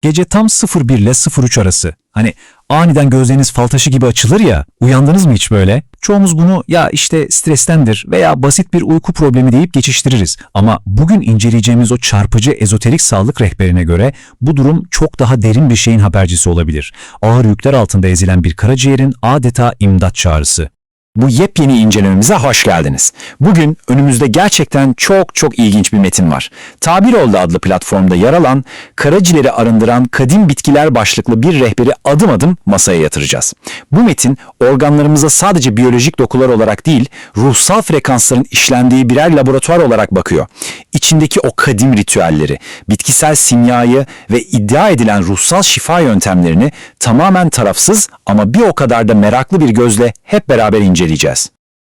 Gece tam 01 ile 03 arası. Hani aniden gözleriniz fal taşı gibi açılır ya, uyandınız mı hiç böyle? Çoğumuz bunu ya işte strestendir veya basit bir uyku problemi deyip geçiştiririz. Ama bugün inceleyeceğimiz o çarpıcı ezoterik sağlık rehberine göre bu durum çok daha derin bir şeyin habercisi olabilir. Ağır yükler altında ezilen bir karaciğerin adeta imdat çağrısı. Bu yepyeni incelememize hoş geldiniz. Bugün önümüzde gerçekten çok ilginç bir metin var. Tabiroldu adlı platformda yer alan, karaciğeri arındıran kadim bitkiler başlıklı bir rehberi adım adım masaya yatıracağız. Bu metin organlarımıza sadece biyolojik dokular olarak değil, ruhsal frekansların işlendiği birer laboratuvar olarak bakıyor. İçindeki o kadim ritüelleri, bitkisel simyayı ve iddia edilen ruhsal şifa yöntemlerini tamamen tarafsız ama bir o kadar da meraklı bir gözle hep beraber inceleyeceğiz.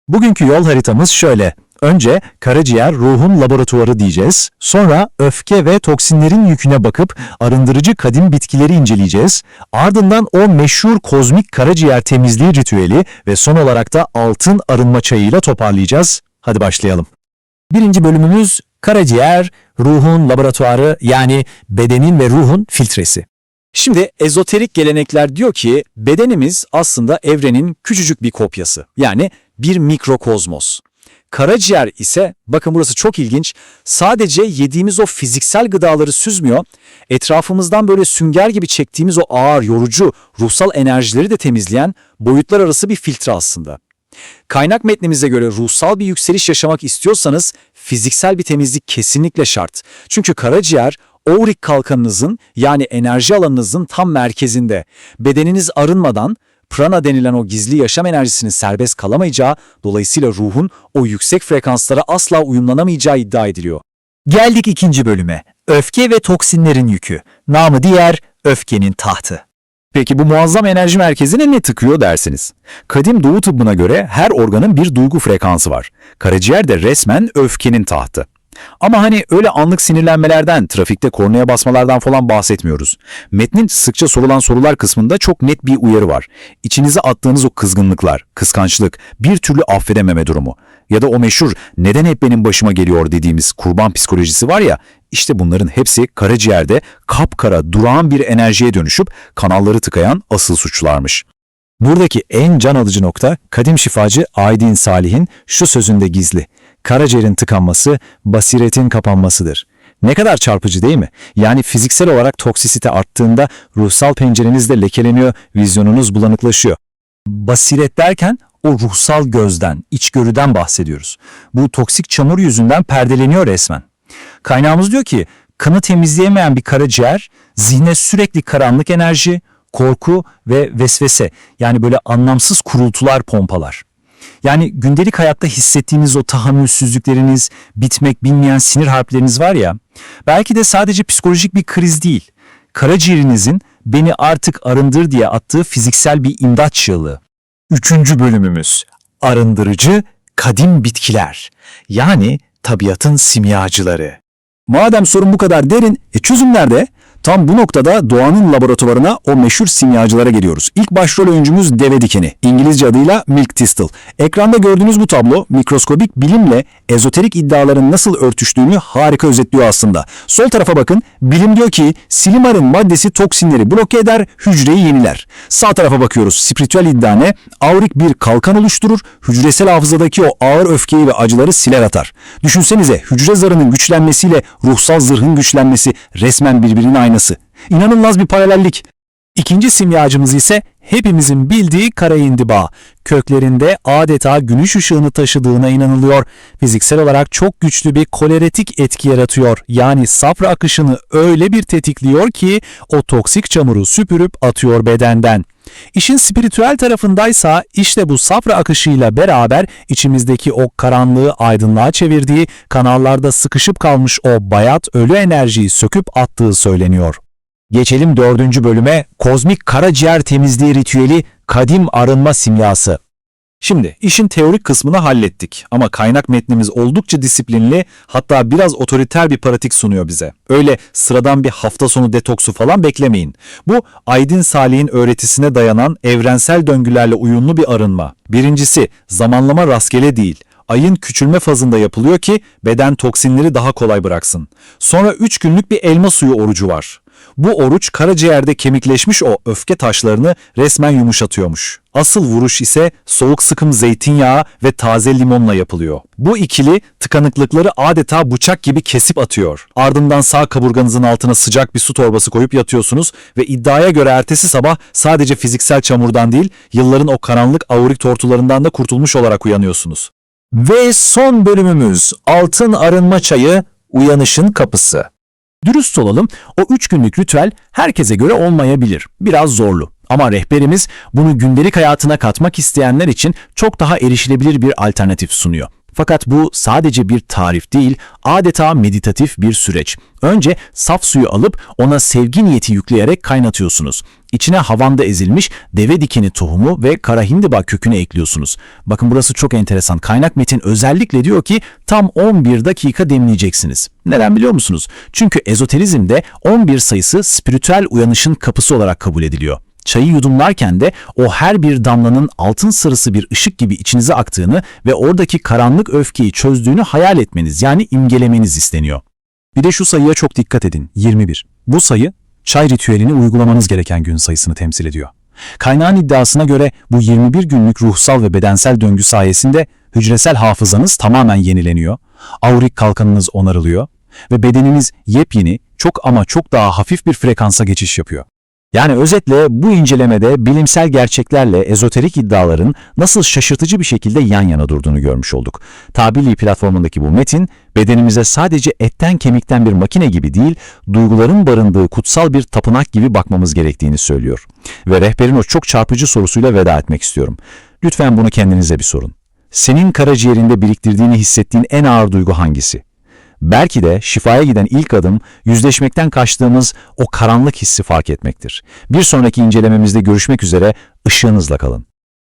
Bugünkü yol haritamız şöyle. Önce karaciğer ruhun laboratuvarı diyeceğiz. Sonra öfke ve toksinlerin yüküne bakıp arındırıcı kadim bitkileri inceleyeceğiz. Ardından o meşhur kozmik karaciğer temizliği ritüeli ve son olarak da altın arınma çayıyla toparlayacağız. Hadi başlayalım. Birinci bölümümüz karaciğer, ruhun laboratuvarı, yani bedenin ve ruhun filtresi. Şimdi ezoterik gelenekler diyor ki bedenimiz aslında evrenin küçücük bir kopyası. Yani bir mikrokozmos. Karaciğer ise, bakın burası çok ilginç, sadece yediğimiz o fiziksel gıdaları süzmüyor, etrafımızdan böyle sünger gibi çektiğimiz o ağır, yorucu, ruhsal enerjileri de temizleyen boyutlar arası bir filtre aslında. Kaynak metnimize göre ruhsal bir yükseliş yaşamak istiyorsanız fiziksel bir temizlik kesinlikle şart. Çünkü karaciğer, aurik kalkanınızın, yani enerji alanınızın tam merkezinde. Bedeniniz arınmadan prana denilen o gizli yaşam enerjisinin serbest kalamayacağı, dolayısıyla ruhun o yüksek frekanslara asla uyumlanamayacağı iddia ediliyor. Geldik ikinci bölüme. Öfke ve toksinlerin yükü. Namı diğer öfkenin tahtı. Peki bu muazzam enerji merkezine ne tıkıyor dersiniz? Kadim Doğu tıbbına göre her organın bir duygu frekansı var. Karaciğer de resmen öfkenin tahtı. Ama hani öyle anlık sinirlenmelerden, trafikte kornaya basmalardan falan bahsetmiyoruz. Metnin sıkça sorulan sorular kısmında çok net bir uyarı var. İçinize attığınız o kızgınlıklar, kıskançlık, bir türlü affedememe durumu ya da o meşhur neden hep benim başıma geliyor dediğimiz kurban psikolojisi var ya, işte bunların hepsi karaciğerde kapkara, durağan bir enerjiye dönüşüp kanalları tıkayan asıl suçlarmış. Buradaki en can alıcı nokta kadim şifacı Aydin Salih'in şu sözünde gizli. Karaciğerin tıkanması, basiretin kapanmasıdır. Ne kadar çarpıcı değil mi? Yani fiziksel olarak toksisite arttığında ruhsal pencereniz de lekeleniyor, vizyonunuz bulanıklaşıyor. Basiret derken o ruhsal gözden, içgörüden bahsediyoruz. Bu toksik çamur yüzünden perdeleniyor resmen. Kaynağımız diyor ki, kanı temizleyemeyen bir karaciğer, zihne sürekli karanlık enerji, korku ve vesvese, yani böyle anlamsız kurultular pompalar. Yani gündelik hayatta hissettiğiniz o tahammülsüzlükleriniz, bitmek bilmeyen sinir harpleriniz var ya, belki de sadece psikolojik bir kriz değil, karaciğerinizin beni artık arındır diye attığı fiziksel bir imdat çığlığı. Üçüncü bölümümüz, arındırıcı kadim bitkiler, yani tabiatın simyacıları. Madem sorun bu kadar derin, çözüm nerede? Tam bu noktada doğanın laboratuvarına, o meşhur simyacılara geliyoruz. İlk başrol oyuncumuz deve dikeni, İngilizce adıyla milk thistle. Ekranda gördüğünüz bu tablo, mikroskobik bilimle ezoterik iddiaların nasıl örtüştüğünü harika özetliyor aslında. Sol tarafa bakın, bilim diyor ki silimarin maddesi toksinleri bloke eder, hücreyi yeniler. Sağ tarafa bakıyoruz, spiritüel iddia ne? Aurik bir kalkan oluşturur, hücresel hafızadaki o ağır öfkeyi ve acıları siler atar. Düşünsenize, hücre zarının güçlenmesiyle ruhsal zırhın güçlenmesi resmen birbirinin aynı. İnanılmaz bir paralellik. İkinci simyacımız ise hepimizin bildiği kara indiba. Köklerinde adeta güneş ışığını taşıdığına inanılıyor. Fiziksel olarak çok güçlü bir koleretik etki yaratıyor. Yani safra akışını öyle bir tetikliyor ki o toksik çamuru süpürüp atıyor bedenden. İşin spiritüel tarafındaysa işte bu safra akışıyla beraber içimizdeki o karanlığı aydınlığa çevirdiği, kanallarda sıkışıp kalmış o bayat ölü enerjiyi söküp attığı söyleniyor. Geçelim dördüncü bölüme, kozmik karaciğer temizliği ritüeli, kadim arınma simyası. Şimdi işin teorik kısmını hallettik ama kaynak metnimiz oldukça disiplinli, hatta biraz otoriter bir pratik sunuyor bize. Öyle sıradan bir hafta sonu detoksu falan beklemeyin. Bu Aydin Salih'in öğretisine dayanan evrensel döngülerle uyumlu bir arınma. Birincisi, zamanlama rastgele değil. Ayın küçülme fazında yapılıyor ki beden toksinleri daha kolay bıraksın. Sonra 3 günlük bir elma suyu orucu var. Bu oruç karaciğerde kemikleşmiş o öfke taşlarını resmen yumuşatıyormuş. Asıl vuruş ise soğuk sıkım zeytinyağı ve taze limonla yapılıyor. Bu ikili tıkanıklıkları adeta bıçak gibi kesip atıyor. Ardından sağ kaburganızın altına sıcak bir su torbası koyup yatıyorsunuz ve iddiaya göre ertesi sabah sadece fiziksel çamurdan değil, yılların o karanlık aurik tortularından da kurtulmuş olarak uyanıyorsunuz. Ve son bölümümüz altın arınma çayı, uyanışın kapısı. Dürüst olalım, o 3 günlük ritüel herkese göre olmayabilir. Biraz zorlu. Ama rehberimiz bunu gündelik hayatına katmak isteyenler için çok daha erişilebilir bir alternatif sunuyor. Fakat bu sadece bir tarif değil, adeta meditatif bir süreç. Önce saf suyu alıp ona sevgi niyeti yükleyerek kaynatıyorsunuz. İçine havanda ezilmiş deve dikeni tohumu ve kara hindiba kökünü ekliyorsunuz. Bakın burası çok enteresan. Kaynak metin özellikle diyor ki tam 11 dakika demleyeceksiniz. Neden biliyor musunuz? Çünkü ezoterizmde 11 sayısı spiritüel uyanışın kapısı olarak kabul ediliyor. Çayı yudumlarken de o her bir damlanın altın sarısı bir ışık gibi içinize aktığını ve oradaki karanlık öfkeyi çözdüğünü hayal etmeniz, yani imgelemeniz isteniyor. Bir de şu sayıya çok dikkat edin, 21. Bu sayı, çay ritüelini uygulamanız gereken gün sayısını temsil ediyor. Kaynağın iddiasına göre bu 21 günlük ruhsal ve bedensel döngü sayesinde hücresel hafızanız tamamen yenileniyor, aurik kalkanınız onarılıyor ve bedeniniz yepyeni, çok ama çok daha hafif bir frekansa geçiş yapıyor. Yani özetle bu incelemede bilimsel gerçeklerle ezoterik iddiaların nasıl şaşırtıcı bir şekilde yan yana durduğunu görmüş olduk. Tabirli platformundaki bu metin, bedenimize sadece etten kemikten bir makine gibi değil, duyguların barındığı kutsal bir tapınak gibi bakmamız gerektiğini söylüyor. Ve rehberin o çok çarpıcı sorusuyla veda etmek istiyorum. Lütfen bunu kendinize bir sorun. Senin karaciğerinde biriktirdiğini hissettiğin en ağır duygu hangisi? Belki de şifaya giden ilk adım, yüzleşmekten kaçtığımız o karanlık hissi fark etmektir. Bir sonraki incelememizde görüşmek üzere, ışığınızla kalın.